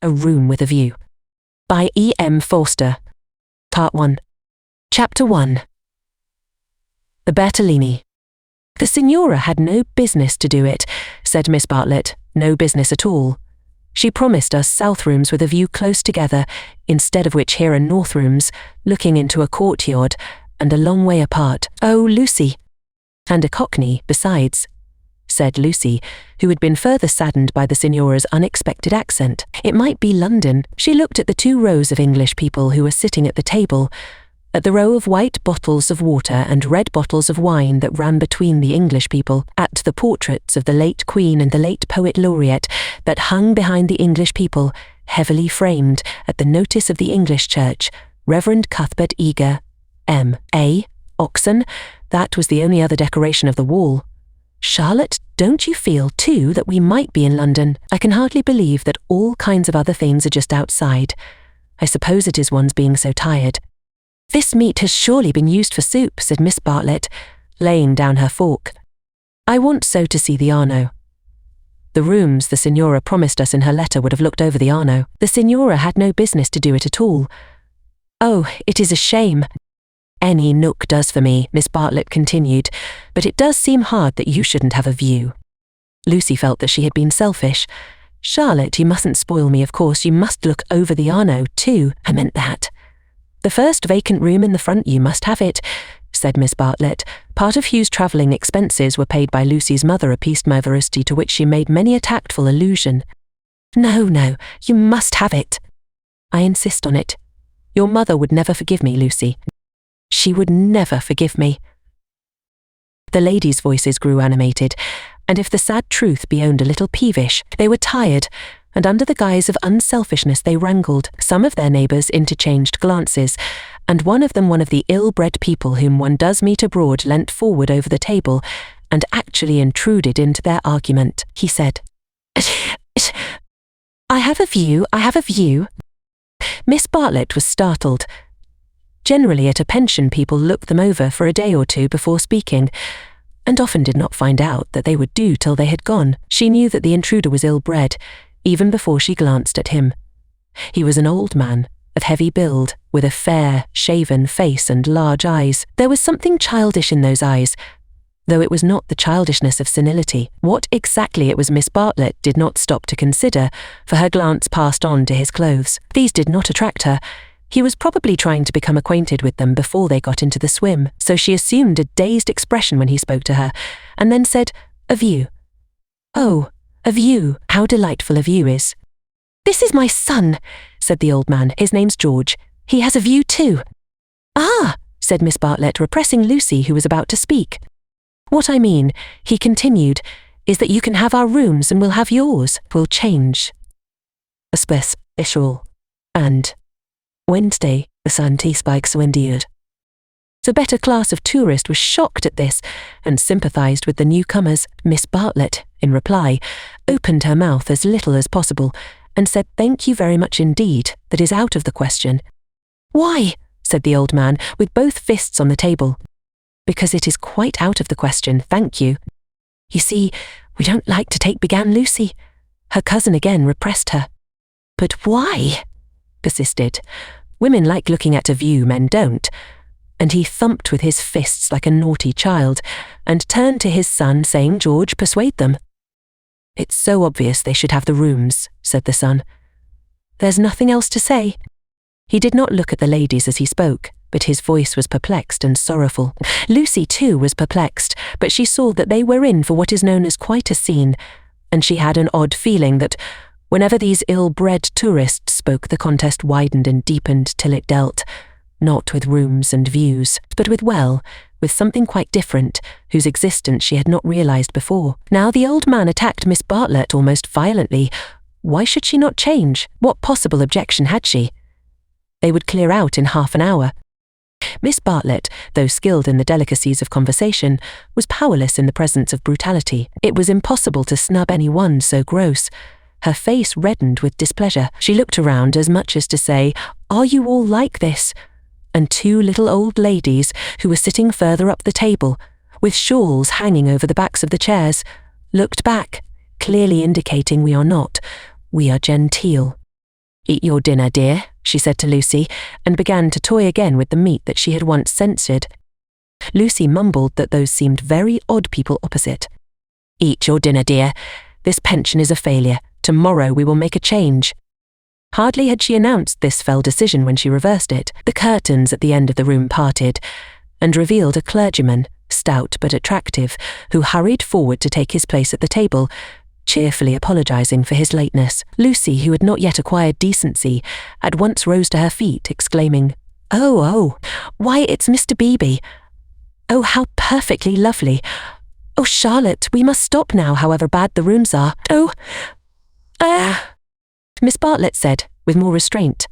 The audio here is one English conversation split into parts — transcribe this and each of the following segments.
A Room with a View. By E.M. Forster. Part 1. Chapter 1. The Bertolini. The Signora had no business to do it, said Miss Bartlett, no business at all. She promised us south rooms with a view close together, instead of which here are north rooms, looking into a courtyard, and a long way apart. Oh, Lucy. And a cockney, besides, said Lucy, who had been further saddened by the Signora's unexpected accent. It might be London. She looked at the 2 rows of English people who were sitting at the table, at the row of white bottles of water and red bottles of wine that ran between the English people, at the portraits of the late Queen and the late Poet Laureate that hung behind the English people, heavily framed, at the notice of the English Church, Reverend Cuthbert Eager, M.A., Oxon. That was the only other decoration of the wall. Charlotte, don't you feel, too, that we might be in London? I can hardly believe that all kinds of other things are just outside. I suppose it is one's being so tired. This meat has surely been used for soup, said Miss Bartlett, laying down her fork. I want so to see the Arno. The rooms the Signora promised us in her letter would have looked over the Arno. The Signora had no business to do it at all. Oh, it is a shame. Any nook does for me, Miss Bartlett continued, but it does seem hard that you shouldn't have a view. Lucy felt that she had been selfish. Charlotte, you mustn't spoil me, of course. You must look over the Arno, too. I meant that. The first vacant room in the front, you must have it, said Miss Bartlett. Part of Hugh's travelling expenses were paid by Lucy's mother, appeased my veracity, to which she made many a tactful allusion. No, you must have it. I insist on it. Your mother would never forgive me, Lucy. She would never forgive me. The ladies' voices grew animated, and if the sad truth be owned, a little peevish. They were tired, and under the guise of unselfishness they wrangled. Some of their neighbours interchanged glances, and one of them, one of the ill-bred people whom one does meet abroad, leant forward over the table and actually intruded into their argument. He said, I have a view. Miss Bartlett was startled. Generally at a pension people looked them over for a day or two before speaking, and often did not find out that they would do till they had gone. She knew that the intruder was ill-bred, even before she glanced at him. He was an old man, of heavy build, with a fair, shaven face and large eyes. There was something childish in those eyes, though it was not the childishness of senility. What exactly it was Miss Bartlett did not stop to consider, for her glance passed on to his clothes. These did not attract her. He was probably trying to become acquainted with them before they got into the swim, so she assumed a dazed expression when he spoke to her, and then said, A view. Oh, a view. How delightful a view is. This is my son, said the old man. His name's George. He has a view too. Ah, said Miss Bartlett, repressing Lucy, who was about to speak. What I mean, he continued, is that you can have our rooms and we'll have yours. We'll change. A special. And Wednesday, the Santi spikes wendiert. The better class of tourist was shocked at this and sympathised with the newcomers. Miss Bartlett, in reply, opened her mouth as little as possible and said, Thank you very much indeed, that is out of the question. Why? Said the old man, with both fists on the table. Because it is quite out of the question, thank you. You see, we don't like to take, began Lucy. Her cousin again repressed her. But why? Persisted. Women like looking at a view, men don't. And he thumped with his fists like a naughty child, and turned to his son, saying, George, persuade them. It's so obvious they should have the rooms, said the son. There's nothing else to say. He did not look at the ladies as he spoke, but his voice was perplexed and sorrowful. Lucy, too, was perplexed, but she saw that they were in for what is known as quite a scene, and she had an odd feeling that whenever these ill-bred tourists spoke, the contest widened and deepened till it dealt, not with rooms and views, but with something quite different, whose existence she had not realised before. Now the old man attacked Miss Bartlett almost violently. Why should she not change? What possible objection had she? They would clear out in half an hour. Miss Bartlett, though skilled in the delicacies of conversation, was powerless in the presence of brutality. It was impossible to snub any one so gross. Her face reddened with displeasure. She looked around as much as to say, Are you all like this? And 2 little old ladies, who were sitting further up the table, with shawls hanging over the backs of the chairs, looked back, clearly indicating we are not, we are genteel. "Eat your dinner, dear," she said to Lucy, and began to toy again with the meat that she had once censored. Lucy mumbled that those seemed very odd people opposite. "Eat your dinner, dear. This pension is a failure. Tomorrow we will make a change." Hardly had she announced this fell decision when she reversed it. The curtains at the end of the room parted, and revealed a clergyman, stout but attractive, who hurried forward to take his place at the table, cheerfully apologising for his lateness. Lucy, who had not yet acquired decency, at once rose to her feet, exclaiming, Oh, why, it's Mr. Beebe. Oh, how perfectly lovely. Oh, Charlotte, we must stop now, however bad the rooms are. Miss Bartlett said, with more restraint.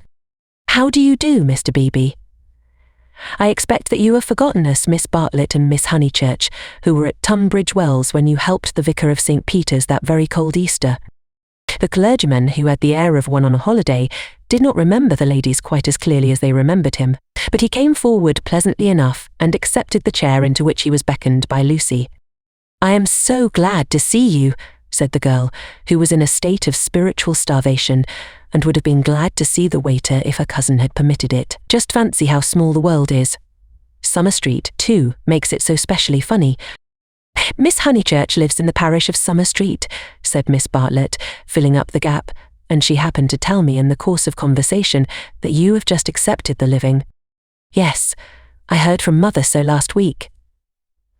"How do you do, Mr. Beebe?" "I expect that you have forgotten us, Miss Bartlett and Miss Honeychurch, who were at Tunbridge Wells when you helped the vicar of St. Peter's that very cold Easter." The clergyman, who had the air of one on a holiday, did not remember the ladies quite as clearly as they remembered him, but he came forward pleasantly enough and accepted the chair into which he was beckoned by Lucy. "I am so glad to see you," said the girl, who was in a state of spiritual starvation, and would have been glad to see the waiter if her cousin had permitted it. Just fancy how small the world is. Summer Street, too, makes it so specially funny. "Miss Honeychurch lives in the parish of Summer Street," said Miss Bartlett, filling up the gap, "and she happened to tell me in the course of conversation that you have just accepted the living." "Yes, I heard from Mother so last week.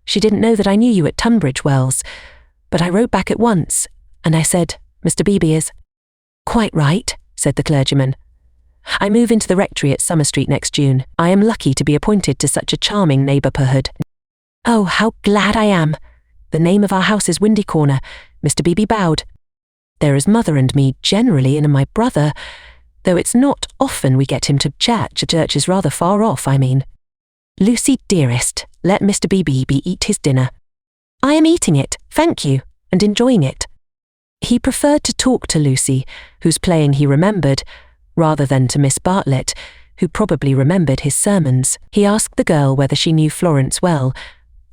She didn't know that I knew you at Tunbridge Wells, but I wrote back at once, and I said, Mr. Beebe is—" "Quite right," said the clergyman. "I move into the rectory at Summer Street next June. I am lucky to be appointed to such a charming neighbourhood." "Oh, how glad I am. The name of our house is Windy Corner." Mr. Beebe bowed. "There is Mother and me generally, and my brother, though it's not often we get him to church. Church is rather far off, I mean." "Lucy, dearest, let Mr. Beebe eat his dinner." "I am eating it, thank you, and enjoying it." He preferred to talk to Lucy, whose playing he remembered, rather than to Miss Bartlett, who probably remembered his sermons. He asked the girl whether she knew Florence well,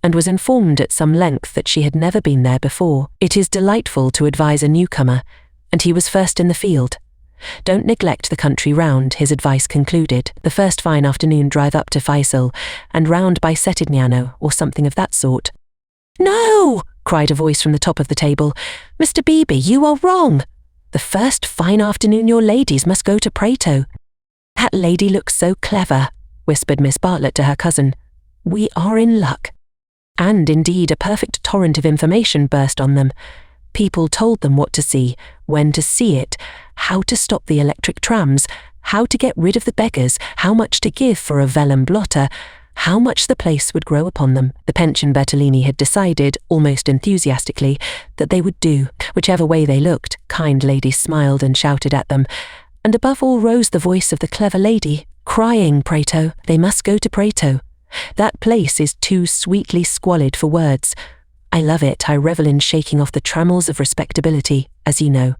and was informed at some length that she had never been there before. It is delightful to advise a newcomer, and he was first in the field. Don't neglect the country round, his advice concluded. The first fine afternoon drive up to Faisal, and round by Settignano, or something of that sort. "No!" cried a voice from the top of the table. "Mr. Beebe, you are wrong. The first fine afternoon your ladies must go to Prato." "That lady looks so clever," whispered Miss Bartlett to her cousin. "We are in luck." And indeed a perfect torrent of information burst on them. People told them what to see, when to see it, how to stop the electric trams, how to get rid of the beggars, how much to give for a vellum blotter, how much the place would grow upon them. The pension Bertolini had decided, almost enthusiastically, that they would do, whichever way they looked. Kind ladies smiled and shouted at them, and above all rose the voice of the clever lady, crying Prato. They must go to Prato. That place is too sweetly squalid for words. I love it. I revel in shaking off the trammels of respectability, as you know.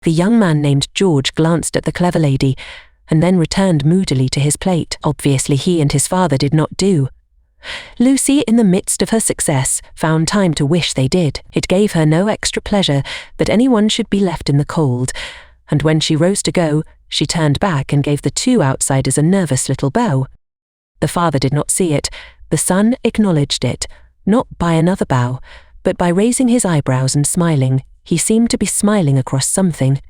The young man named George glanced at the clever lady, and then returned moodily to his plate. Obviously he and his father did not do. Lucy, in the midst of her success, found time to wish they did. It gave her no extra pleasure that anyone should be left in the cold, and when she rose to go, she turned back and gave the two outsiders a nervous little bow. The father did not see it. The son acknowledged it, not by another bow, but by raising his eyebrows and smiling. He seemed to be smiling across something.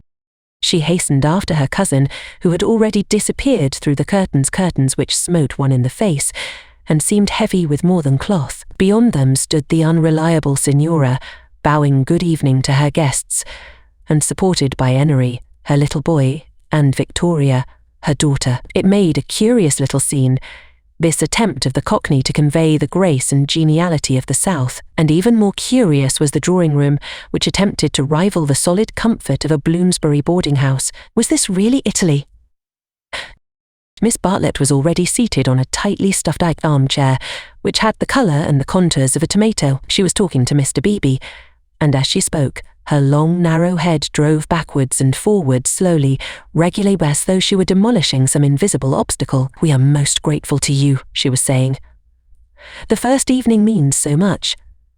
She hastened after her cousin, who had already disappeared through the curtains which smote one in the face, and seemed heavy with more than cloth. Beyond them stood the unreliable Signora, bowing good evening to her guests, and supported by Enery, her little boy, and Victoria, her daughter. It made a curious little scene, this attempt of the Cockney to convey the grace and geniality of the South, and even more curious was the drawing-room, which attempted to rival the solid comfort of a Bloomsbury boarding-house. Was this really Italy? Miss Bartlett was already seated on a tightly stuffed armchair, which had the colour and the contours of a tomato. She was talking to Mr. Beebe, and as she spoke, her long, narrow head drove backwards and forwards slowly, regularly as though she were demolishing some invisible obstacle. "We are most grateful to you," she was saying. "The first evening means so much.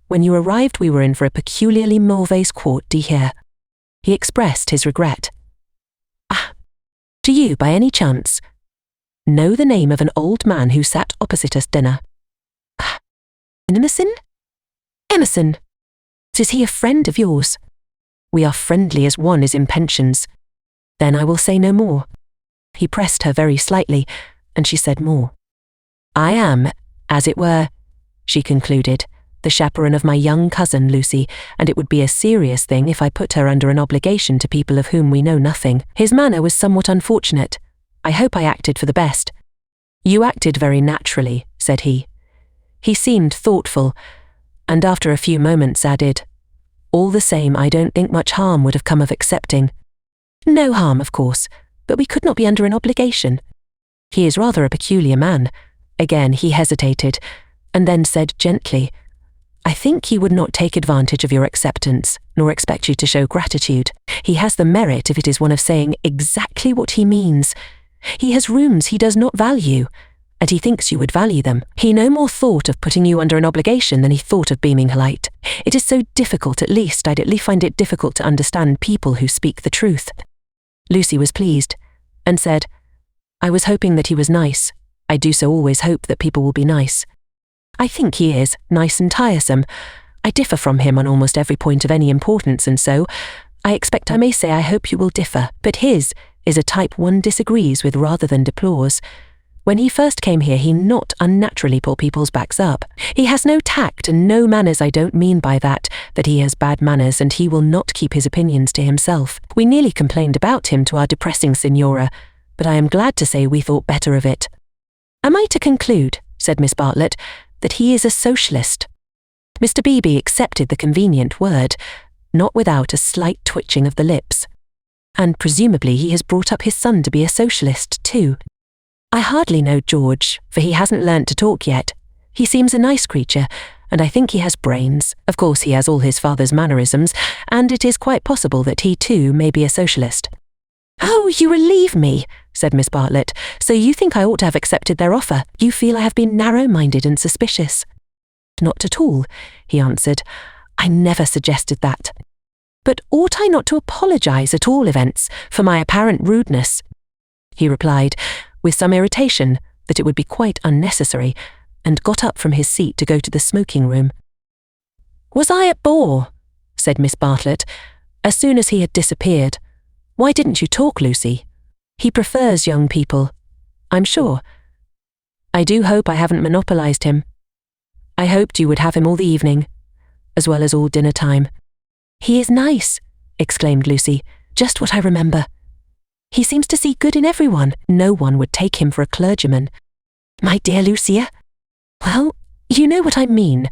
When you arrived we were in for a peculiarly mauvaise quart d'hier." He expressed his regret. Do you, by any chance, know the name of an old man who sat opposite us dinner? Emerson? Emerson. Is he a friend of yours? We are friendly as one is in pensions. Then I will say no more. He pressed her very slightly, and she said more. I am, as it were, she concluded, the chaperone of my young cousin Lucy, and it would be a serious thing if I put her under an obligation to people of whom we know nothing. His manner was somewhat unfortunate. I hope I acted for the best. You acted very naturally, said he. He seemed thoughtful, and after a few moments added, all the same, I don't think much harm would have come of accepting. No harm, of course, but we could not be under an obligation. He is rather a peculiar man. Again he hesitated, and then said gently, I think he would not take advantage of your acceptance, nor expect you to show gratitude. He has the merit if it is one of saying exactly what he means. He has rooms he does not value, and he thinks you would value them. He no more thought of putting you under an obligation than he thought of being polite. It is so difficult, I'd at least find it difficult to understand people who speak the truth. Lucy was pleased, and said, I was hoping that he was nice. I do so always hope that people will be nice. I think he is, nice and tiresome. I differ from him on almost every point of any importance, and so, I expect I may say I hope you will differ, but his is a type one disagrees with rather than deplores. When he first came here, he not unnaturally pulled people's backs up. He has no tact and no manners. I don't mean by that he has bad manners, and he will not keep his opinions to himself. We nearly complained about him to our depressing signora, but I am glad to say we thought better of it. Am I to conclude, said Miss Bartlett, that he is a socialist? Mr. Beebe accepted the convenient word, not without a slight twitching of the lips. And presumably he has brought up his son to be a socialist too. I hardly know George, for he hasn't learnt to talk yet. He seems a nice creature, and I think he has brains. Of course he has all his father's mannerisms, and it is quite possible that he too may be a socialist. Oh, you relieve me, said Miss Bartlett. So you think I ought to have accepted their offer? You feel I have been narrow-minded and suspicious. Not at all, he answered. I never suggested that. But ought I not to apologize at all events for my apparent rudeness? He replied, with some irritation, that it would be quite unnecessary, and got up from his seat to go to the smoking room. Was I a bore? Said Miss Bartlett, as soon as he had disappeared. Why didn't you talk, Lucy? He prefers young people, I'm sure. I do hope I haven't monopolized him. I hoped you would have him all the evening, as well as all dinner time. He is nice, exclaimed Lucy, just what I remember. He seems to see good in everyone. No one would take him for a clergyman. My dear Lucia, well, you know what I mean.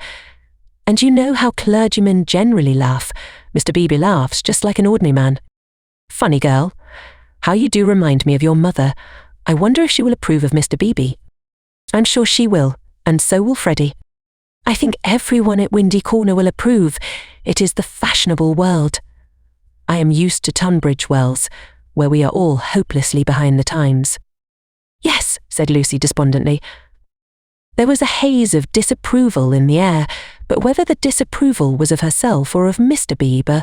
And you know how clergymen generally laugh. Mr. Beebe laughs just like an ordinary man. Funny girl. How you do remind me of your mother. I wonder if she will approve of Mr. Beebe. I'm sure she will, and so will Freddie. I think everyone at Windy Corner will approve. It is the fashionable world. I am used to Tunbridge Wells, where we are all hopelessly behind the times. Yes, said Lucy despondently. There was a haze of disapproval in the air, but whether the disapproval was of herself or of Mr. Beebe,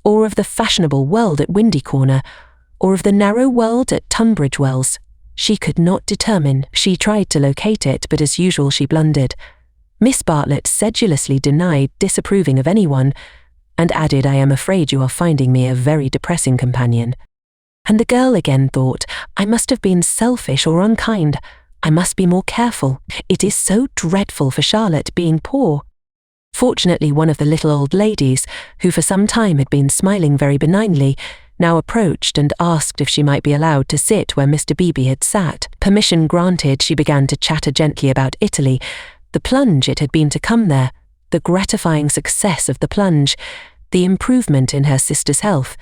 or of the fashionable world at Windy Corner, or of the narrow world at Tunbridge Wells, she could not determine. She tried to locate it, but as usual she blundered. Miss Bartlett sedulously denied disapproving of anyone, and added, I am afraid you are finding me a very depressing companion. And the girl again thought, I must have been selfish or unkind. I must be more careful. It is so dreadful for Charlotte being poor. Fortunately, one of the little old ladies, who for some time had been smiling very benignly, now approached and asked if she might be allowed to sit where Mr. Beebe had sat. Permission granted, she began to chatter gently about Italy, the plunge it had been to come there, the gratifying success of the plunge, the improvement in her sister's health,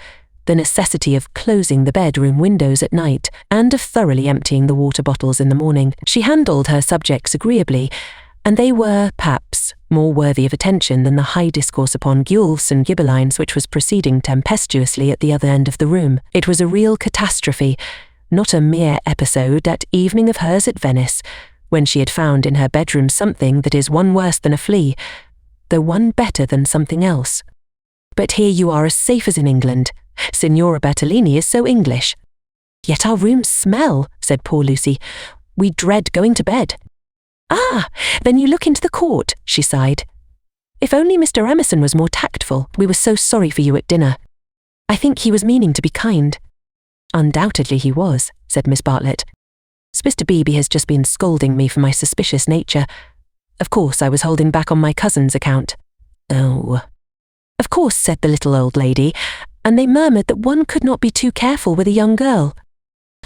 the necessity of closing the bedroom windows at night, and of thoroughly emptying the water bottles in the morning. She handled her subjects agreeably, and they were, perhaps, more worthy of attention than the high discourse upon gules and gibelines which was proceeding tempestuously at the other end of the room. It was a real catastrophe, not a mere episode, that evening of hers at Venice, when she had found in her bedroom something that is one worse than a flea, though one better than something else. But here you are as safe as in England. Signora Bertolini is so English. Yet our rooms smell, said poor Lucy. We dread going to bed. Ah, then you look into the court, she sighed. If only Mr. Emerson was more tactful. We were so sorry for you at dinner. I think he was meaning to be kind. Undoubtedly he was, said Miss Bartlett. Mr. Beebe has just been scolding me for my suspicious nature. Of course I was holding back on my cousin's account. Oh. Of course, said the little old lady, and they murmured that one could not be too careful with a young girl.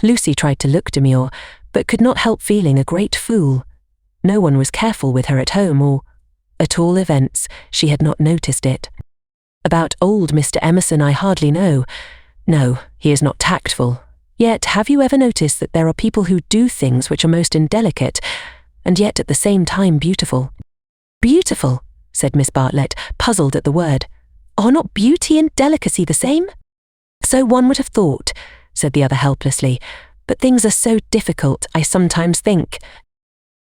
Lucy tried to look demure, but could not help feeling a great fool. No one was careful with her at home, or, at all events, she had not noticed it. About old Mr. Emerson I hardly know. No, he is not tactful. Yet have you ever noticed that there are people who do things which are most indelicate, and yet at the same time beautiful? Beautiful, said Miss Bartlett, puzzled at the word. Are not beauty and delicacy the same? So one would have thought, said the other helplessly, but things are so difficult, I sometimes think.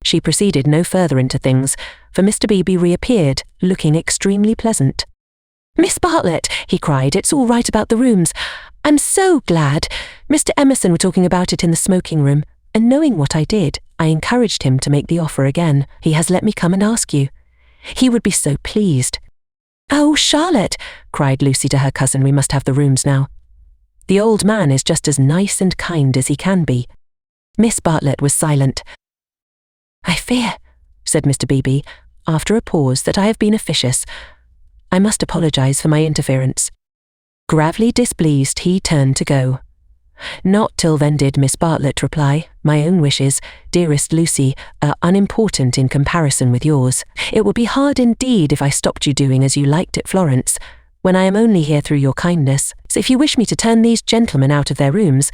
She proceeded no further into things, for Mr. Beebe reappeared, looking extremely pleasant. Miss Bartlett, he cried, it's all right about the rooms. I'm so glad. Mr. Emerson were talking about it in the smoking room, and knowing what I did, I encouraged him to make the offer again. He has let me come and ask you. He would be so pleased. Oh, Charlotte, cried Lucy to her cousin, we must have the rooms now. The old man is just as nice and kind as he can be. Miss Bartlett was silent. I fear, said Mr. Beebe, after a pause, that I have been officious. I must apologize for my interference. Gravely displeased, he turned to go. Not till then did Miss Bartlett reply, my own wishes, dearest Lucy, are unimportant in comparison with yours. It would be hard indeed if I stopped you doing as you liked at Florence, when I am only here through your kindness. So if you wish me to turn these gentlemen out of their rooms,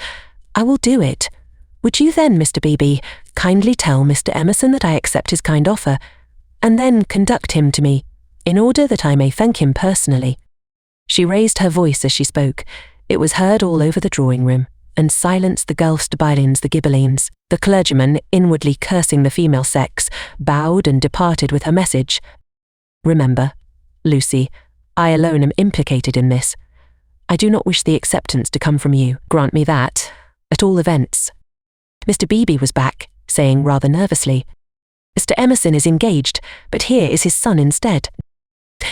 I will do it. Would you then, Mr. Beebe, kindly tell Mr. Emerson that I accept his kind offer, and then conduct him to me, in order that I may thank him personally? She raised her voice as she spoke. It was heard all over the drawing-room, and silenced the Gulfstabilens, the Ghibellines. The clergyman, inwardly cursing the female sex, bowed and departed with her message. Remember, Lucy, I alone am implicated in this. I do not wish the acceptance to come from you. Grant me that, at all events. Mr. Beebe was back, saying rather nervously, Mr. Emerson is engaged, but here is his son instead.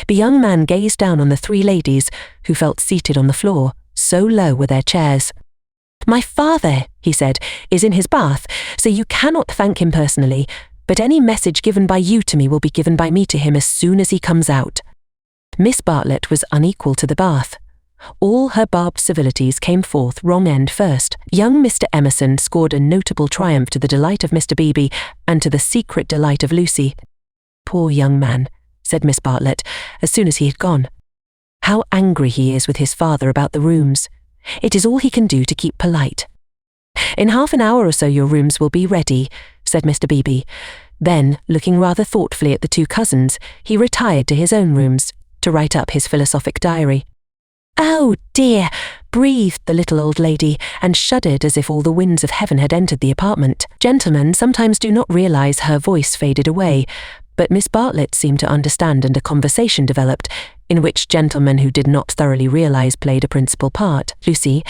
The young man gazed down on the three ladies, who felt seated on the floor, so low were their chairs. My father, he said, is in his bath, so you cannot thank him personally, but any message given by you to me will be given by me to him as soon as he comes out. Miss Bartlett was unequal to the bath. All her barbed civilities came forth wrong end first. Young Mr. Emerson scored a notable triumph to the delight of Mr. Beebe and to the secret delight of Lucy. Poor young man, said Miss Bartlett, as soon as he had gone. How angry he is with his father about the rooms. It is all he can do to keep polite. In half an hour or so your rooms will be ready, said Mr. Beebe. Then, looking rather thoughtfully at the two cousins, he retired to his own rooms to write up his philosophic diary. Oh dear, breathed the little old lady, and shuddered as if all the winds of heaven had entered the apartment. Gentlemen sometimes do not realize her voice faded away, but Miss Bartlett seemed to understand, and a conversation developed, in which gentlemen who did not thoroughly realize played a principal part. Lucy,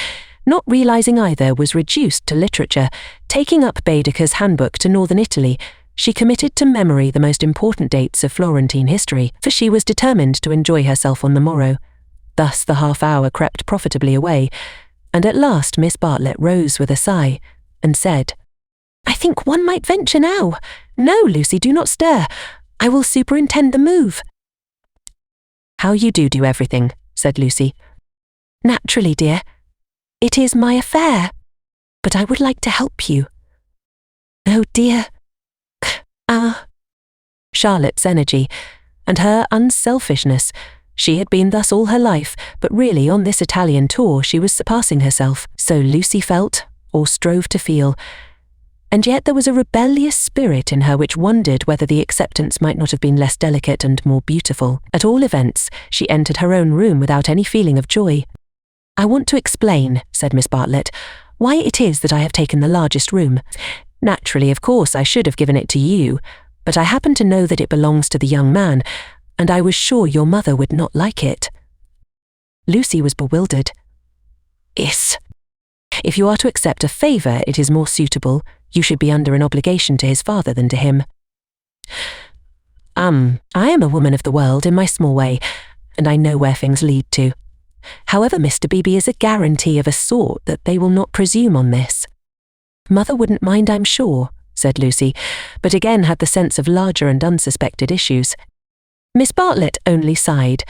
not realizing either, was reduced to literature. Taking up Baedeker's handbook to northern Italy, she committed to memory the most important dates of Florentine history, for she was determined to enjoy herself on the morrow. Thus the half-hour crept profitably away, and at last Miss Bartlett rose with a sigh, and said, I think one might venture now. No, Lucy, do not stir. I will superintend the move. How you do everything, said Lucy. Naturally, dear. It is my affair, but I would like to help you. Oh dear. Charlotte's energy, and her unselfishness. She had been thus all her life, but really on this Italian tour she was surpassing herself. So Lucy felt, or strove to feel, and yet there was a rebellious spirit in her which wondered whether the acceptance might not have been less delicate and more beautiful. At all events, she entered her own room without any feeling of joy. I want to explain, said Miss Bartlett, why it is that I have taken the largest room. Naturally, of course, I should have given it to you, but I happen to know that it belongs to the young man, and I was sure your mother would not like it. Lucy was bewildered. If you are to accept a favour, it is more suitable. You should be under an obligation to his father than to him. I am a woman of the world in my small way, and I know where things lead to. However, Mr. Beebe is a guarantee of a sort that they will not presume on this. Mother wouldn't mind, I'm sure, said Lucy, but again had the sense of larger and unsuspected issues. Miss Bartlett only sighed,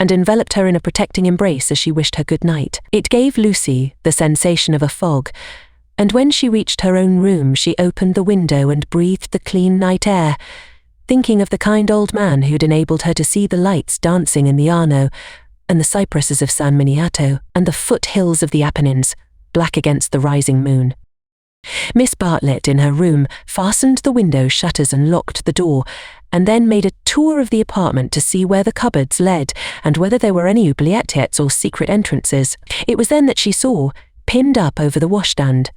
and enveloped her in a protecting embrace as she wished her good night. It gave Lucy the sensation of a fog, and when she reached her own room she opened the window and breathed the clean night air, thinking of the kind old man who'd enabled her to see the lights dancing in the Arno, and the cypresses of San Miniato, and the foothills of the Apennines, black against the rising moon. Miss Bartlett, in her room, fastened the window shutters and locked the door, and then made a tour of the apartment to see where the cupboards led, and whether there were any oubliettes or secret entrances. It was then that she saw, pinned up over the washstand,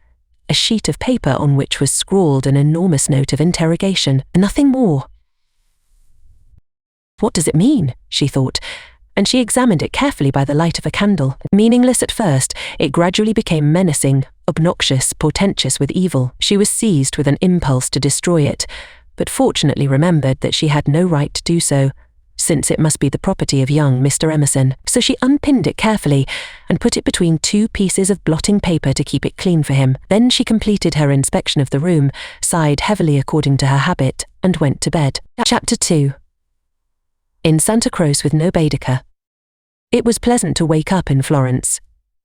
a sheet of paper on which was scrawled an enormous note of interrogation, nothing more. What does it mean? She thought, and she examined it carefully by the light of a candle. Meaningless at first, it gradually became menacing, obnoxious, portentous with evil. She was seized with an impulse to destroy it, but fortunately remembered that she had no right to do so, since it must be the property of young Mr. Emerson. So she unpinned it carefully and put it between two pieces of blotting paper to keep it clean for him. Then she completed her inspection of the room, sighed heavily according to her habit, and went to bed. Chapter 2. In Santa Croce with no Baedeker. It was pleasant to wake up in Florence,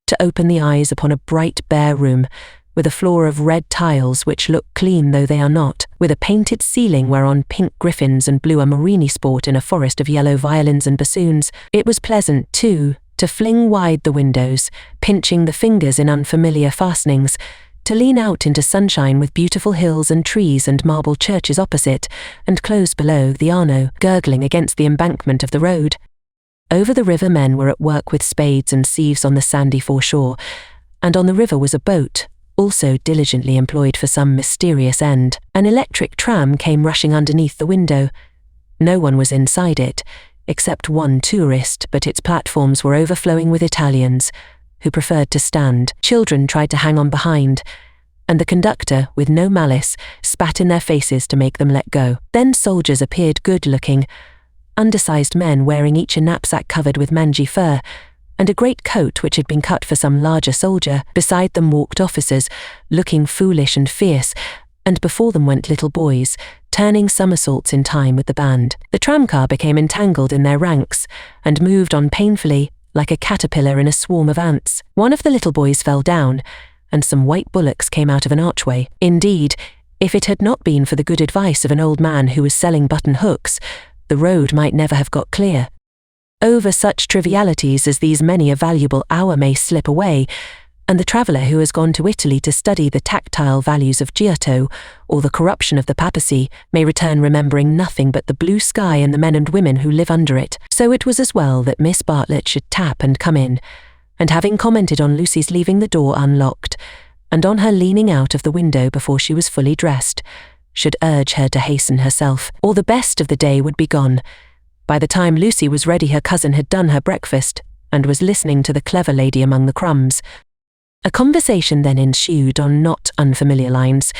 to open the eyes upon a bright bare room, with a floor of red tiles which look clean though they are not, with a painted ceiling whereon pink griffins and blue amorini sport in a forest of yellow violins and bassoons. It was pleasant, too, to fling wide the windows, pinching the fingers in unfamiliar fastenings, to lean out into sunshine with beautiful hills and trees and marble churches opposite, and close below the Arno, gurgling against the embankment of the road. Over the river men were at work with spades and sieves on the sandy foreshore, and on the river was a boat, also diligently employed for some mysterious end. An electric tram came rushing underneath the window. No one was inside it, except one tourist, but its platforms were overflowing with Italians, who preferred to stand. Children tried to hang on behind, and the conductor, with no malice, spat in their faces to make them let go. Then soldiers appeared good-looking, undersized men wearing each a knapsack covered with mangy fur, and a great coat which had been cut for some larger soldier. Beside them walked officers, looking foolish and fierce, and before them went little boys, turning somersaults in time with the band. The tramcar became entangled in their ranks, and moved on painfully, like a caterpillar in a swarm of ants. One of the little boys fell down, and some white bullocks came out of an archway. Indeed, if it had not been for the good advice of an old man who was selling button hooks, the road might never have got clear. Over such trivialities as these many a valuable hour may slip away, and the traveller who has gone to Italy to study the tactile values of Giotto, or the corruption of the papacy, may return remembering nothing but the blue sky and the men and women who live under it. So it was as well that Miss Bartlett should tap and come in, and having commented on Lucy's leaving the door unlocked, and on her leaning out of the window before she was fully dressed, should urge her to hasten herself, or the best of the day would be gone. By the time Lucy was ready, her cousin had done her breakfast, and was listening to the clever lady among the crumbs. A conversation then ensued on not unfamiliar lines.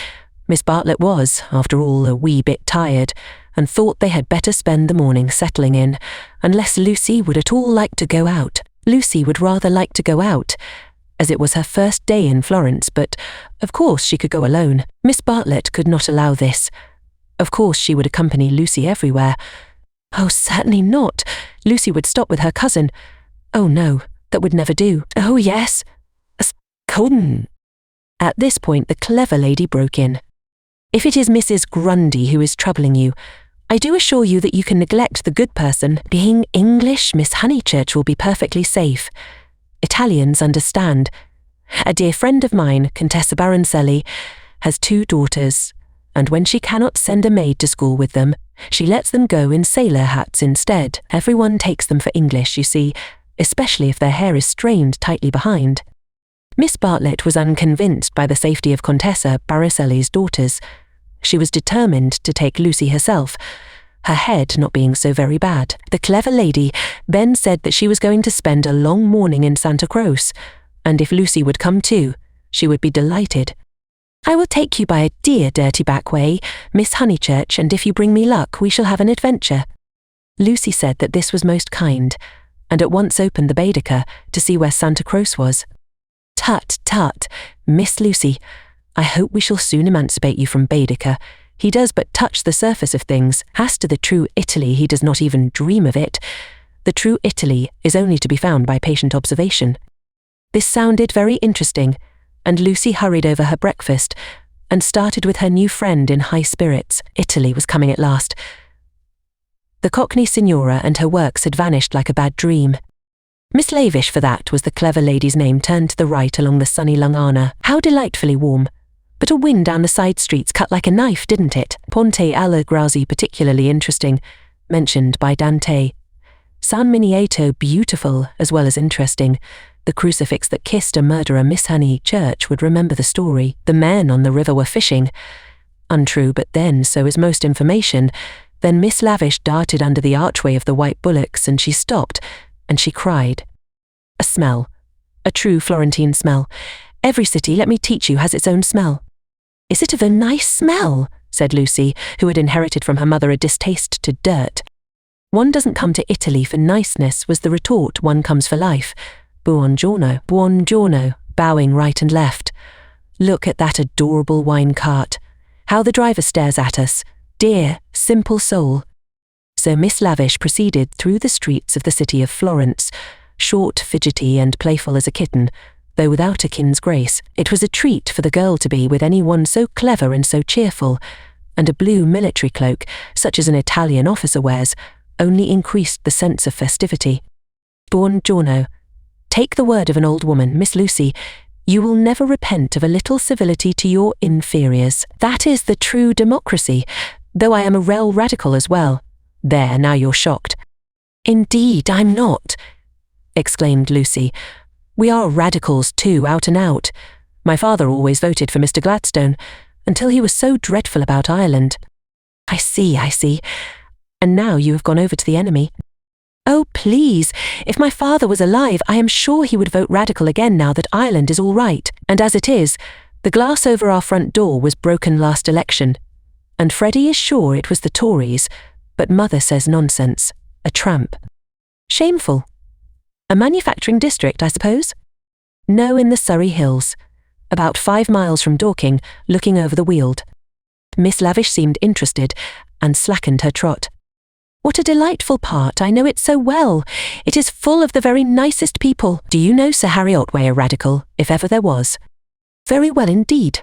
Miss Bartlett was, after all, a wee bit tired, and thought they had better spend the morning settling in, unless Lucy would at all like to go out. Lucy would rather like to go out, as it was her first day in Florence, but of course she could go alone. Miss Bartlett could not allow this. Of course she would accompany Lucy everywhere. Oh, certainly not. Lucy would stop with her cousin. Oh no, that would never do. Oh yes. Couldn't. At this point the clever lady broke in. If it is Mrs. Grundy who is troubling you, I do assure you that you can neglect the good person. Being English, Miss Honeychurch will be perfectly safe. Italians understand. A dear friend of mine, Contessa Baroncelli, has 2 daughters, and when she cannot send a maid to school with them, she lets them go in sailor hats instead. Everyone takes them for English, you see, especially if their hair is strained tightly behind. Miss Bartlett was unconvinced by the safety of Contessa Baroncelli's daughters. She was determined to take Lucy herself, her head not being so very bad. The clever lady then said that she was going to spend a long morning in Santa Croce, and if Lucy would come too, she would be delighted. "I will take you by a dear dirty back way, Miss Honeychurch, and if you bring me luck, we shall have an adventure." Lucy said that this was most kind, and at once opened the Baedeker to see where Santa Croce was. "Tut, tut, Miss Lucy, I hope we shall soon emancipate you from Baedeker. He does but touch the surface of things. As to the true Italy, he does not even dream of it. The true Italy is only to be found by patient observation." This sounded very interesting, and Lucy hurried over her breakfast and started with her new friend in high spirits. Italy was coming at last. The Cockney signora and her works had vanished like a bad dream. Miss Lavish, for that was the clever lady's name, turned to the right along the sunny Lung'Arno. How delightfully warm! But a wind down the side streets cut like a knife, didn't it? Ponte alla Grazie particularly interesting, mentioned by Dante. San Miniato beautiful as well as interesting. The crucifix that kissed a murderer, Miss Honeychurch would remember the story. The men on the river were fishing. Untrue, but then so is most information. Then Miss Lavish darted under the archway of the White Bullocks, and she stopped, and she cried. A smell. A true Florentine smell. Every city, let me teach you, has its own smell. "Is it of a nice smell?" said Lucy, who had inherited from her mother a distaste to dirt. "One doesn't come to Italy for niceness," was the retort. "One comes for life. Buongiorno, buongiorno," bowing right and left. "Look at that adorable wine cart. How the driver stares at us. Dear, simple soul." So Miss Lavish proceeded through the streets of the city of Florence, short, fidgety, and playful as a kitten, though without a kin's grace. It was a treat for the girl to be with anyone so clever and so cheerful, and a blue military cloak, such as an Italian officer wears, only increased the sense of festivity. "Buongiorno. Take the word of an old woman, Miss Lucy. You will never repent of a little civility to your inferiors. That is the true democracy, though I am a real radical as well." "There, now you're shocked." "Indeed, I'm not," exclaimed Lucy. "We are radicals too, out and out. My father always voted for Mr. Gladstone, until he was so dreadful about Ireland." I see. And now you have gone over to the enemy." "Oh, please, if my father was alive, I am sure he would vote radical again now that Ireland is all right. And as it is, the glass over our front door was broken last election, and Freddie is sure it was the Tories, but Mother says nonsense. A tramp." "Shameful. A manufacturing district, I suppose?" "No, in the Surrey Hills. About 5 miles from Dorking, looking over the Weald." Miss Lavish seemed interested, and slackened her trot. "What a delightful part, I know it so well. It is full of the very nicest people. Do you know Sir Harry Otway, a radical, if ever there was?" "Very well indeed."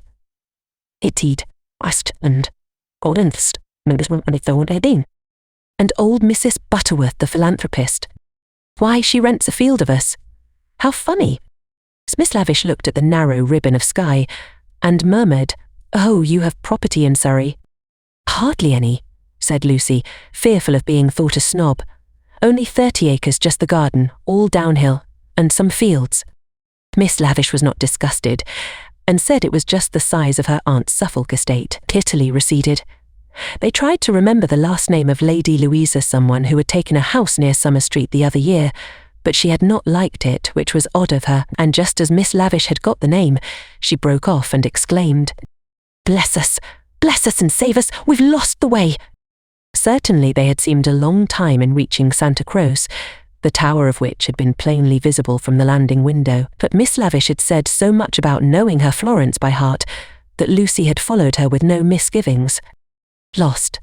"Itid, West, and Goldenst, and old Mrs. Butterworth, the philanthropist. Why, she rents a field of us. How funny." Miss Lavish looked at the narrow ribbon of sky, and murmured, "Oh, you have property in Surrey." "Hardly any," said Lucy, fearful of being thought a snob. "Only 30 acres, just the garden, all downhill, and some fields." Miss Lavish was not disgusted, and said it was just the size of her Aunt Suffolk estate. Italy receded. They tried to remember the last name of Lady Louisa someone who had taken a house near Summer Street the other year, but she had not liked it, which was odd of her, and just as Miss Lavish had got the name, she broke off and exclaimed, Bless us and save us, we've lost the way." Certainly they had seemed a long time in reaching Santa Croce, the tower of which had been plainly visible from the landing window, but Miss Lavish had said so much about knowing her Florence by heart that Lucy had followed her with no misgivings. Lost.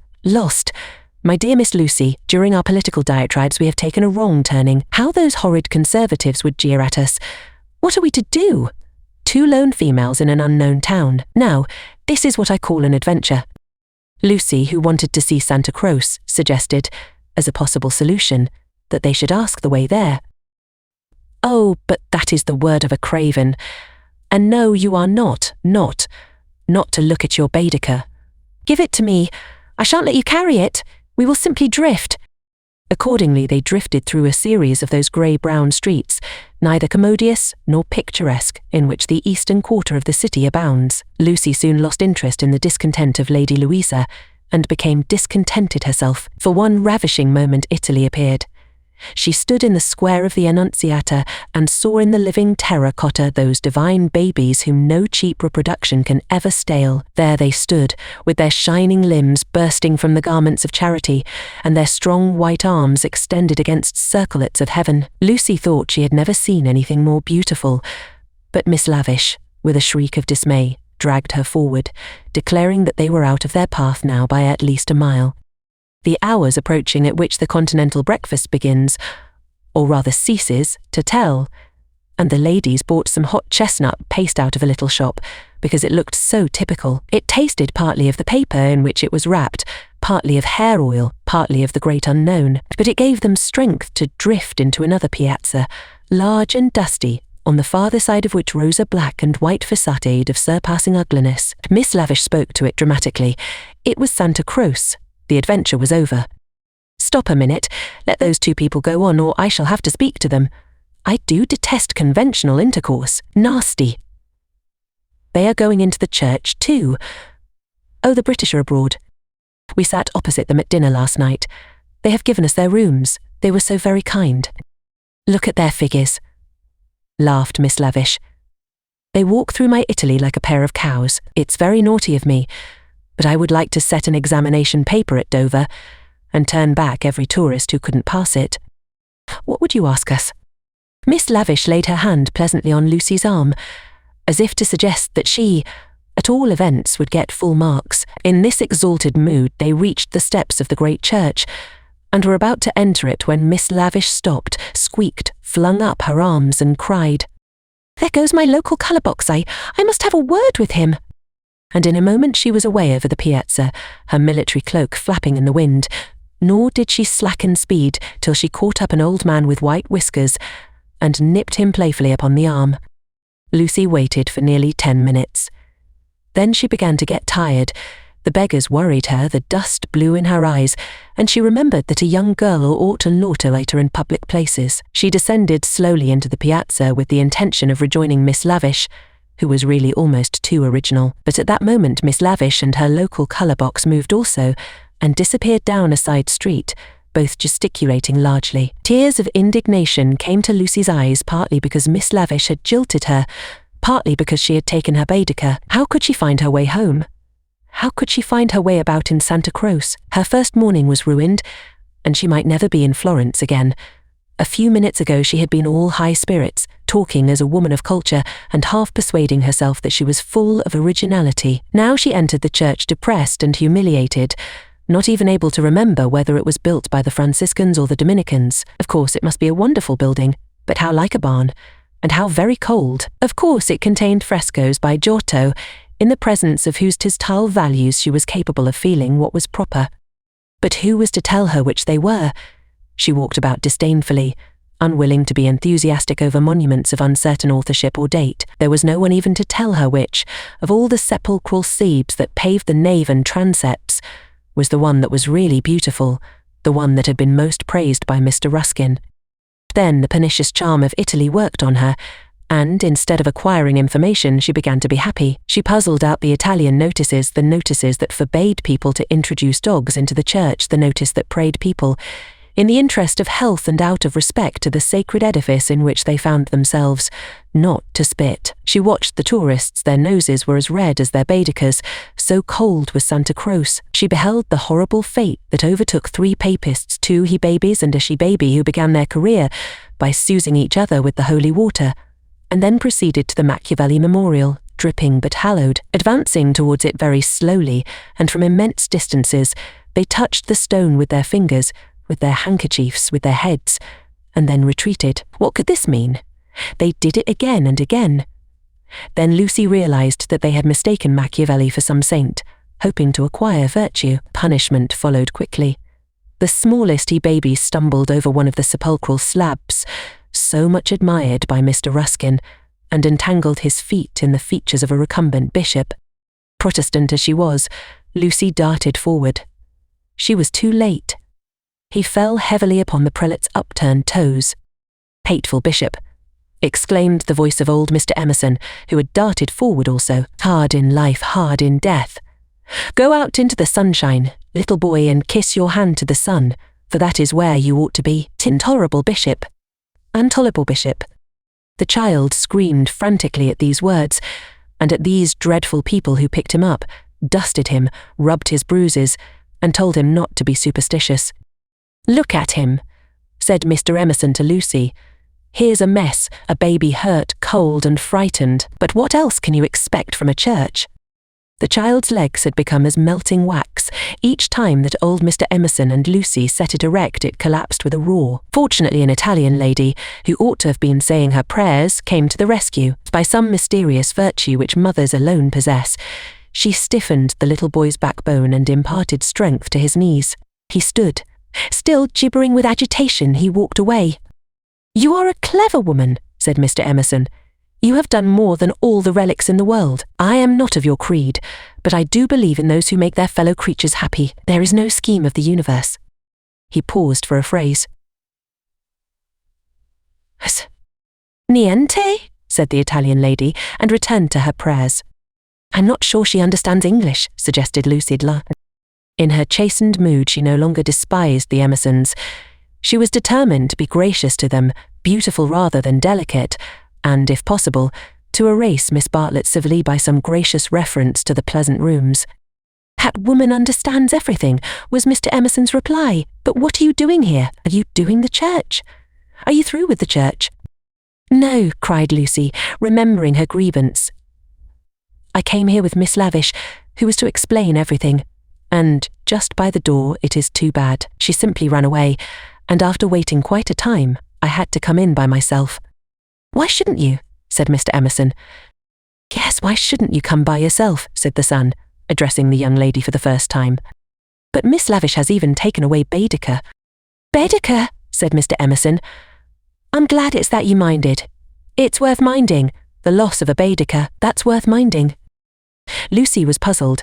My dear Miss Lucy, during our political diatribes we have taken a wrong turning. How those horrid Conservatives would jeer at us. What are we to do? 2 lone females in an unknown town. Now, this is what I call an adventure. Lucy, who wanted to see Santa Croce, suggested, as a possible solution, that they should ask the way there. "Oh, but that is the word of a craven. And no, you are not to look at your Baedeker. Give it to me. I shan't let you carry it. We will simply drift." Accordingly, they drifted through a series of those grey-brown streets, neither commodious nor picturesque, in which the eastern quarter of the city abounds. Lucy soon lost interest in the discontent of Lady Louisa, and became discontented herself. For one ravishing moment Italy appeared. She stood in the square of the Annunciata and saw in the living terracotta those divine babies whom no cheap reproduction can ever stale. There they stood, with their shining limbs bursting from the garments of charity, and their strong white arms extended against circlets of heaven. Lucy thought she had never seen anything more beautiful, but Miss Lavish, with a shriek of dismay, dragged her forward, declaring that they were out of their path now by at least a mile. The hours approaching at which the continental breakfast begins, or rather ceases, to tell, and the ladies bought some hot chestnut paste out of a little shop, because it looked so typical. It tasted partly of the paper in which it was wrapped, partly of hair oil, partly of the great unknown, but it gave them strength to drift into another piazza, large and dusty, on the farther side of which rose a black and white facade of surpassing ugliness. Miss Lavish spoke to it dramatically. It was Santa Croce. The adventure was over. "Stop a minute. Let those two people go on, or I shall have to speak to them. I do detest conventional intercourse. Nasty. They are going into the church too. Oh, the British are abroad. We sat opposite them at dinner last night. They have given us their rooms. They were so very kind. Look at their figures," laughed Miss Lavish. "They walk through my Italy like a pair of cows. It's very naughty of me, but I would like to set an examination paper at Dover and turn back every tourist who couldn't pass it. What would you ask us?" Miss Lavish laid her hand pleasantly on Lucy's arm, as if to suggest that she, at all events, would get full marks. In this exalted mood they reached the steps of the great church, and were about to enter it when Miss Lavish stopped, squeaked, flung up her arms and cried, "There goes my local colour box. I must have a word with him." And in a moment she was away over the piazza, her military cloak flapping in the wind, nor did she slacken speed till she caught up an old man with white whiskers and nipped him playfully upon the arm. Lucy waited for nearly 10 minutes. Then she began to get tired. The beggars worried her, the dust blew in her eyes, and she remembered that a young girl ought to loiter later in public places. She descended slowly into the piazza with the intention of rejoining Miss Lavish, who was really almost too original. But at that moment Miss Lavish and her local colour box moved also, and disappeared down a side street, both gesticulating largely. Tears of indignation came to Lucy's eyes, partly because Miss Lavish had jilted her, partly because she had taken her Baedeker. How could she find her way home? How could she find her way about in Santa Croce? Her first morning was ruined, and she might never be in Florence again. A few minutes ago she had been all high spirits, talking as a woman of culture and half persuading herself that she was full of originality. Now she entered the church depressed and humiliated, not even able to remember whether it was built by the Franciscans or the Dominicans. Of course it must be a wonderful building, but how like a barn, and how very cold. Of course it contained frescoes by Giotto, in the presence of whose tile values she was capable of feeling what was proper. But who was to tell her which they were? She walked about disdainfully, unwilling to be enthusiastic over monuments of uncertain authorship or date. There was no one even to tell her which, of all the sepulchral Thebes that paved the nave and transepts, was the one that was really beautiful, the one that had been most praised by Mr. Ruskin. Then the pernicious charm of Italy worked on her, and instead of acquiring information, she began to be happy. She puzzled out the Italian notices, the notices that forbade people to introduce dogs into the church, the notice that prayed people, in the interest of health and out of respect to the sacred edifice in which they found themselves, not to spit. She watched the tourists. Their noses were as red as their Baedekers, so cold was Santa Croce. She beheld the horrible fate that overtook 3 papists, 2 he-babies and a she-baby who began their career by sousing each other with the holy water, and then proceeded to the Machiavelli Memorial, dripping but hallowed. Advancing towards it very slowly, and from immense distances, they touched the stone with their fingers, with their handkerchiefs, with their heads, and then retreated. What could this mean? They did it again and again. Then Lucy realized that they had mistaken Machiavelli for some saint, hoping to acquire virtue. Punishment followed quickly. The smallest he-baby stumbled over one of the sepulchral slabs, so much admired by Mr. Ruskin, and entangled his feet in the features of a recumbent bishop. Protestant as she was, Lucy darted forward. She was too late. He fell heavily upon the prelate's upturned toes. "Hateful bishop," exclaimed the voice of old Mr. Emerson, who had darted forward also. "Hard in life, hard in death. Go out into the sunshine, little boy, and kiss your hand to the sun, for that is where you ought to be. Intolerable bishop. Intolerable bishop. The child screamed frantically at these words, and at these dreadful people who picked him up, dusted him, rubbed his bruises, and told him not to be superstitious. "Look at him," said Mr. Emerson to Lucy. "Here's a mess, a baby hurt, cold and frightened, but what else can you expect from a church?" The child's legs had become as melting wax. Each time that old Mr. Emerson and Lucy set it erect, it collapsed with a roar. Fortunately, an Italian lady, who ought to have been saying her prayers, came to the rescue. By some mysterious virtue which mothers alone possess, she stiffened the little boy's backbone and imparted strength to his knees. He stood. Still gibbering with agitation, he walked away. "You are a clever woman," said Mr. Emerson. "You have done more than all the relics in the world. I am not of your creed, but I do believe in those who make their fellow creatures happy. There is no scheme of the universe." He paused for a phrase. "Niente," said the Italian lady, and returned to her prayers. "I'm not sure she understands English," suggested Lucidla. In her chastened mood, she no longer despised the Emersons. She was determined to be gracious to them, beautiful rather than delicate, and, if possible, to erase Miss Bartlett civilly by some gracious reference to the pleasant rooms. "That woman understands everything," was Mr. Emerson's reply. "But what are you doing here? Are you doing the church? Are you through with the church?" "No," cried Lucy, remembering her grievance. "I came here with Miss Lavish, who was to explain everything. And just by the door, it is too bad. She simply ran away, and after waiting quite a time, I had to come in by myself." "Why shouldn't you?" said Mr. Emerson. "Yes, why shouldn't you come by yourself?" said the son, addressing the young lady for the first time. "But Miss Lavish has even taken away Baedeker." "Baedeker," said Mr. Emerson. "I'm glad it's that you minded. It's worth minding. The loss of a Baedeker, that's worth minding." Lucy was puzzled.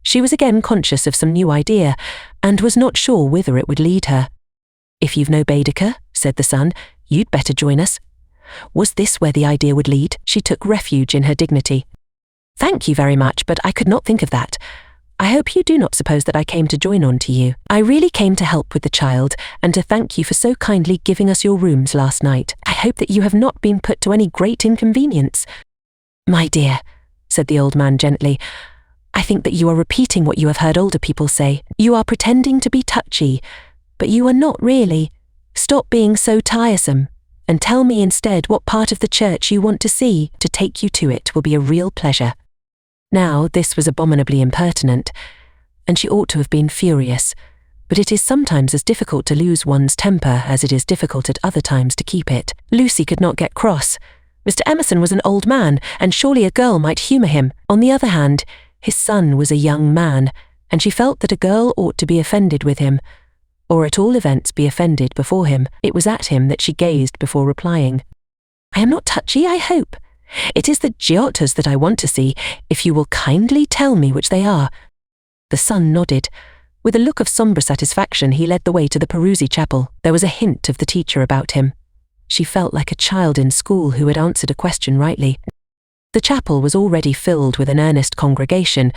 She was again conscious of some new idea, and was not sure whither it would lead her. "If you've no Baedeker," said the son, "you'd better join us." Was this where the idea would lead? She took refuge in her dignity. "Thank you very much, but I could not think of that. I hope you do not suppose that I came to join on to you. I really came to help with the child, and to thank you for so kindly giving us your rooms last night. I hope that you have not been put to any great inconvenience." "My dear," said the old man gently, "I think that you are repeating what you have heard older people say. You are pretending to be touchy, but you are not really. Stop being so tiresome, and tell me instead what part of the church you want to see. To take you to it will be a real pleasure." Now, this was abominably impertinent, and she ought to have been furious, but it is sometimes as difficult to lose one's temper as it is difficult at other times to keep it. Lucy could not get cross. Mr. Emerson was an old man, and surely a girl might humour him. On the other hand, his son was a young man, and she felt that a girl ought to be offended with him, or at all events be offended before him. It was at him that she gazed before replying. "I am not touchy, I hope. It is the Giottos that I want to see, if you will kindly tell me which they are." The son nodded. With a look of sombre satisfaction, he led the way to the Peruzzi chapel. There was a hint of the teacher about him. She felt like a child in school who had answered a question rightly. The chapel was already filled with an earnest congregation,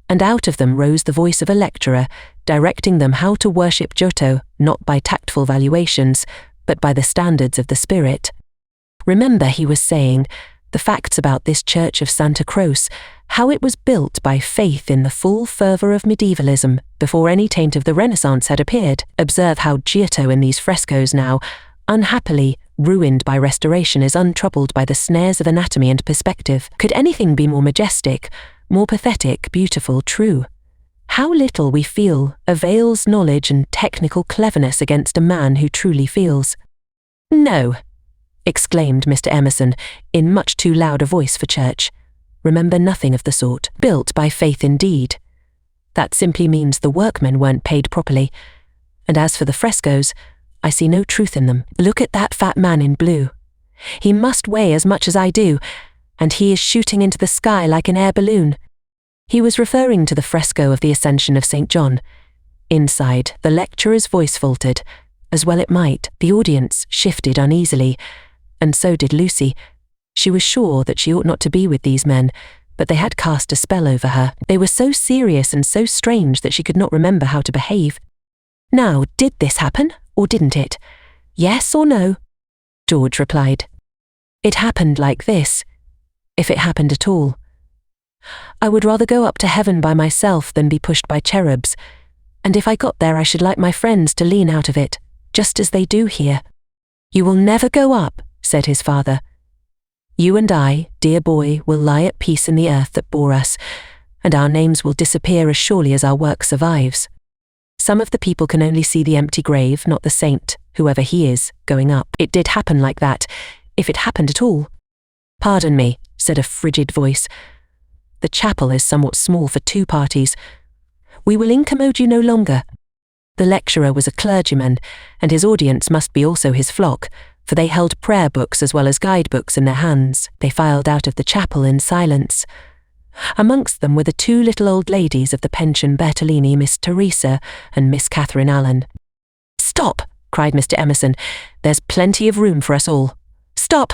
and out of them rose the voice of a lecturer, directing them how to worship Giotto, not by tactful valuations, but by the standards of the spirit. Remember, he was saying, the facts about this church of Santa Croce, how it was built by faith in the full fervour of medievalism, before any taint of the Renaissance had appeared. Observe how Giotto in these frescoes now, unhappily, ruined by restoration, is untroubled by the snares of anatomy and perspective. Could anything be more majestic, more pathetic, beautiful, true? How little, we feel, avails knowledge and technical cleverness against a man who truly feels. "No," exclaimed Mr. Emerson, in much too loud a voice for church. "Remember nothing of the sort. Built by faith indeed. That simply means the workmen weren't paid properly. And as for the frescoes, I see no truth in them. Look at that fat man in blue. He must weigh as much as I do, and he is shooting into the sky like an air balloon." He was referring to the fresco of the Ascension of St. John. Inside, the lecturer's voice faltered, as well it might. The audience shifted uneasily, and so did Lucy. She was sure that she ought not to be with these men, but they had cast a spell over her. They were so serious and so strange that she could not remember how to behave. Now, did this happen, or didn't it? Yes or no? George replied. It happened like this, if it happened at all. I would rather go up to heaven by myself than be pushed by cherubs, and if I got there I should like my friends to lean out of it, just as they do here. You will never go up, said his father. You and I, dear boy, will lie at peace in the earth that bore us, and our names will disappear as surely as our work survives. Some of the people can only see the empty grave, not the saint, whoever he is, going up. It did happen like that, if it happened at all. Pardon me, said a frigid voice. The chapel is somewhat small for 2 parties. We will incommode you no longer. The lecturer was a clergyman, and his audience must be also his flock, for they held prayer books as well as guidebooks in their hands. They filed out of the chapel in silence. Amongst them were the 2 little old ladies of the pension Bertolini, Miss Teresa and Miss Catherine Allen. Stop, cried Mr. Emerson. There's plenty of room for us all. Stop!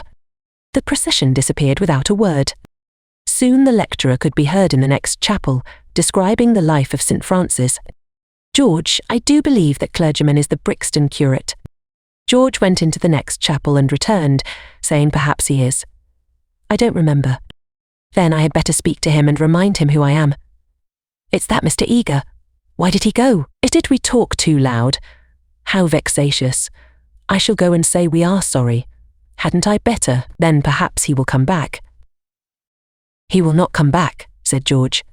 The procession disappeared without a word. Soon the lecturer could be heard in the next chapel, describing the life of St. Francis. George, I do believe that clergyman is the Brixton curate. George went into the next chapel and returned, saying perhaps he is. I don't remember. Then I had better speak to him and remind him who I am. It's that Mr. Eager. Why did he go? Did we talk too loud? How vexatious. I shall go and say we are sorry. Hadn't I better? Then perhaps he will come back. He will not come back, said George.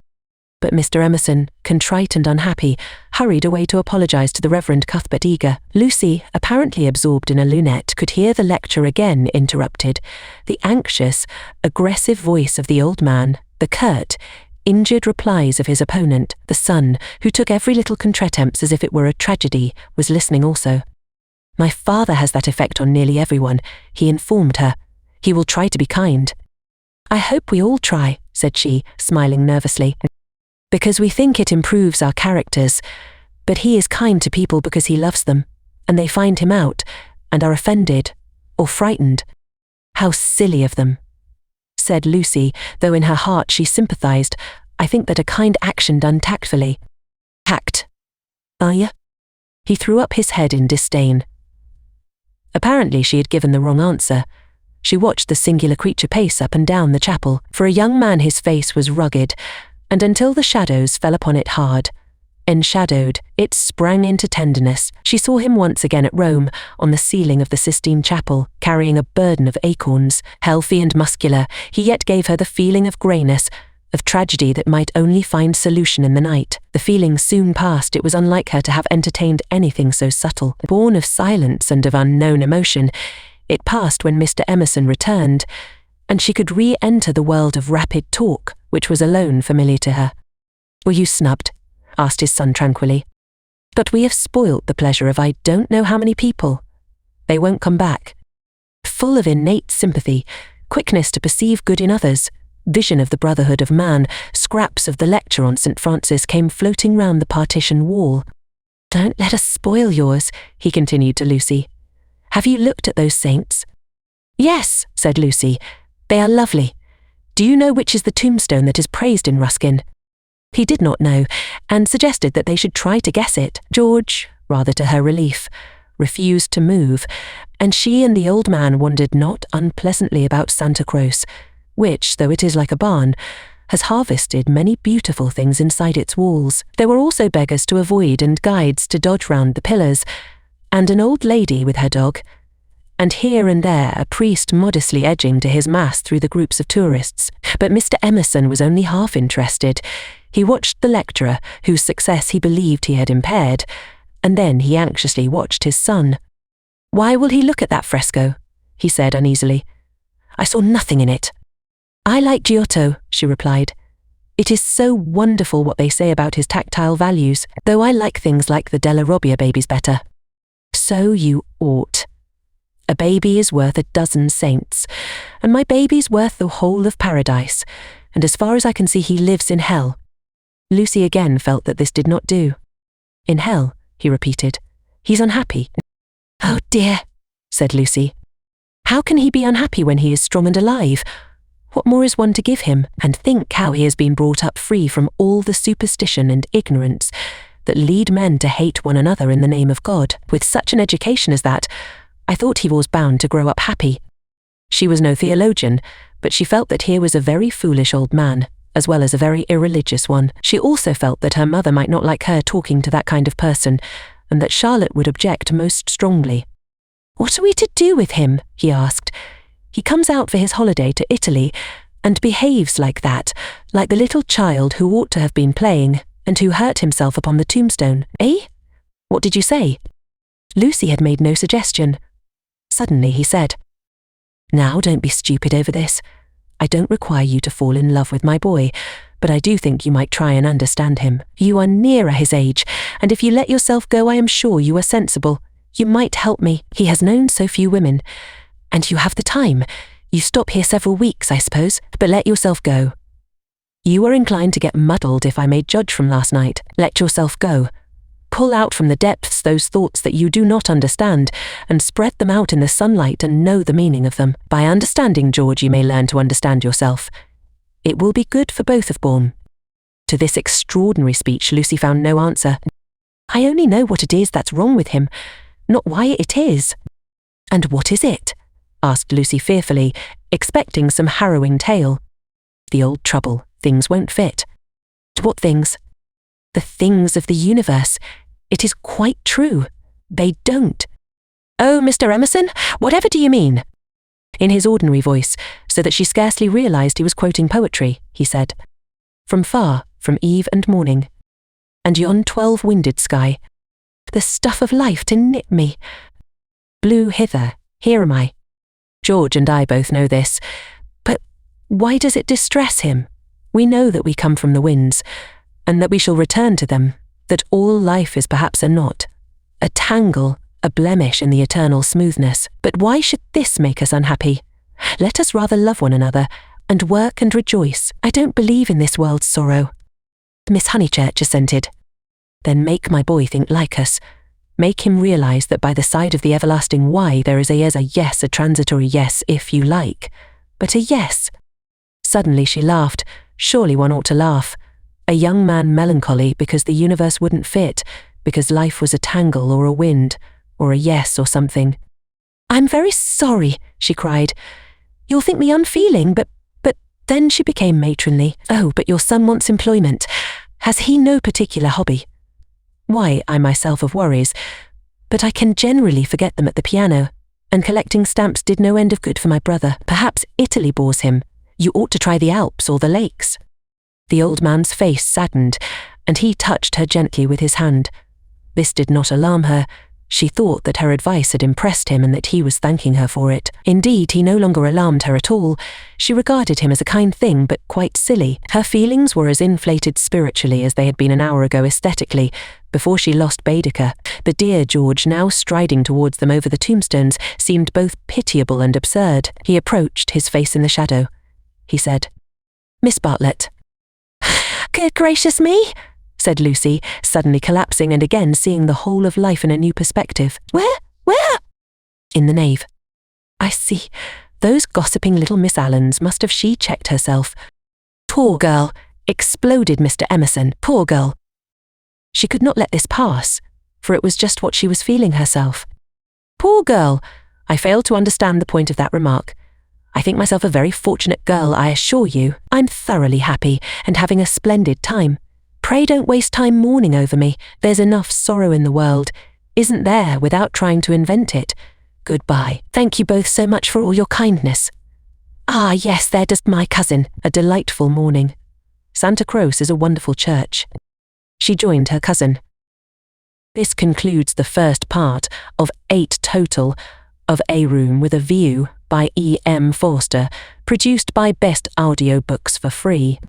But Mr. Emerson, contrite and unhappy, hurried away to apologise to the Reverend Cuthbert Eager. Lucy, apparently absorbed in a lunette, could hear the lecture again interrupted. The anxious, aggressive voice of the old man, the curt, injured replies of his opponent, the son, who took every little contretemps as if it were a tragedy, was listening also. My father has that effect on nearly everyone, he informed her. He will try to be kind. I hope we all try, said she, smiling nervously. Because we think it improves our characters, but he is kind to people because he loves them, and they find him out, and are offended, or frightened. How silly of them, said Lucy, though in her heart she sympathised. I think that a kind action done tactfully. Tact, are you? He threw up his head in disdain. Apparently she had given the wrong answer. She watched the singular creature pace up and down the chapel. For a young man his face was rugged, and until the shadows fell upon it hard, enshadowed, it sprang into tenderness. She saw him once again at Rome, on the ceiling of the Sistine Chapel, carrying a burden of acorns. Healthy and muscular, he yet gave her the feeling of greyness, of tragedy that might only find solution in the night. The feeling soon passed. It was unlike her to have entertained anything so subtle. Born of silence and of unknown emotion, it passed when Mr. Emerson returned, and she could re-enter the world of rapid talk, which was alone familiar to her. Were you snubbed? Asked his son tranquilly. But we have spoilt the pleasure of I don't know how many people. They won't come back. Full of innate sympathy, quickness to perceive good in others, vision of the brotherhood of man, scraps of the lecture on St. Francis came floating round the partition wall. Don't let us spoil yours, he continued to Lucy. Have you looked at those saints? Yes, said Lucy. They are lovely. Do you know which is the tombstone that is praised in Ruskin? He did not know, and suggested that they should try to guess it. George, rather to her relief, refused to move, and she and the old man wondered not unpleasantly about Santa Croce, which, though it is like a barn, has harvested many beautiful things inside its walls. There were also beggars to avoid and guides to dodge round the pillars, and an old lady with her dog, and here and there a priest modestly edging to his mass through the groups of tourists. But Mr. Emerson was only half interested. He watched the lecturer, whose success he believed he had impaired, and then he anxiously watched his son. Why will he look at that fresco? He said uneasily. I saw nothing in it. I like Giotto, she replied. It is so wonderful what they say about his tactile values, though I like things like the Della Robbia babies better. So you ought. A baby is worth a dozen saints, and my baby's worth the whole of paradise, and as far as I can see he lives in hell. Lucy again felt that this did not do. In hell, he repeated. He's unhappy. Oh dear, said Lucy. How can he be unhappy when he is strong and alive? What more is one to give him? And think how he has been brought up free from all the superstition and ignorance that lead men to hate one another in the name of God. With such an education as that, I thought he was bound to grow up happy. She was no theologian, but she felt that here was a very foolish old man, as well as a very irreligious one. She also felt that her mother might not like her talking to that kind of person, and that Charlotte would object most strongly. "What are we to do with him?" he asked. "He comes out for his holiday to Italy, and behaves like that, like the little child who ought to have been playing, and who hurt himself upon the tombstone. Eh? What did you say?" Lucy had made no suggestion. Suddenly he said, "Now don't be stupid over this. I don't require you to fall in love with my boy, but I do think you might try and understand him. You are nearer his age, and if you let yourself go, I am sure you are sensible. You might help me. He has known so few women. And you have the time. You stop here several weeks, I suppose, but let yourself go. You are inclined to get muddled, if I may judge from last night. Let yourself go. Pull out from the depths those thoughts that you do not understand, and spread them out in the sunlight and know the meaning of them. By understanding George, you may learn to understand yourself. It will be good for both of Bourne." To this extraordinary speech, Lucy found no answer. "I only know what it is that's wrong with him, not why it is." "And what is it?" asked Lucy fearfully, expecting some harrowing tale. "The old trouble. Things won't fit." "What things?" "The things of the universe. It is quite true. They don't." "Oh, Mr. Emerson, whatever do you mean?" In his ordinary voice, so that she scarcely realized he was quoting poetry, he said, "From far, from eve and morning, and yon 12-winded sky, the stuff of life to knit me. Blew hither, here am I. George and I both know this, but why does it distress him? We know that we come from the winds, and that we shall return to them, that all life is perhaps a knot, a tangle, a blemish in the eternal smoothness. But why should this make us unhappy? Let us rather love one another, and work and rejoice. I don't believe in this world's sorrow." Miss Honeychurch assented. "Then make my boy think like us. Make him realize that by the side of the everlasting why there is a yes, a transitory yes, if you like, but a yes." Suddenly she laughed. Surely one ought to laugh. A young man melancholy because the universe wouldn't fit, because life was a tangle or a wind, or a yes or something. "I'm very sorry," she cried. "You'll think me unfeeling, but then she became matronly. "Oh, but your son wants employment. Has he no particular hobby?" "Why, I myself have worries, but I can generally forget them at the piano, and collecting stamps did no end of good for my brother. Perhaps Italy bores him. You ought to try the Alps or the lakes." The old man's face saddened, and he touched her gently with his hand. This did not alarm her. She thought that her advice had impressed him and that he was thanking her for it. Indeed, he no longer alarmed her at all. She regarded him as a kind thing, but quite silly. Her feelings were as inflated spiritually as they had been an hour ago aesthetically, before she lost Baedeker. The dear George, now striding towards them over the tombstones, seemed both pitiable and absurd. He approached, his face in the shadow. He said, "Miss Bartlett." "Good gracious me," said Lucy, suddenly collapsing and again seeing the whole of life in a new perspective. Where? "In the nave." "I see. Those gossiping little Miss Allens must have checked herself." "Poor girl," exploded Mr. Emerson. "Poor girl." She could not let this pass, for it was just what she was feeling herself. "Poor girl. I fail to understand the point of that remark. I think myself a very fortunate girl, I assure you. I'm thoroughly happy and having a splendid time. Pray don't waste time mourning over me. There's enough sorrow in the world, isn't there, without trying to invent it. Goodbye. Thank you both so much for all your kindness. Ah, yes, there does my cousin. A delightful morning. Santa Croce is a wonderful church." She joined her cousin. This concludes the first part of 8 total of A Room with a View by E. M. Forster, produced by Best Audio Books for free.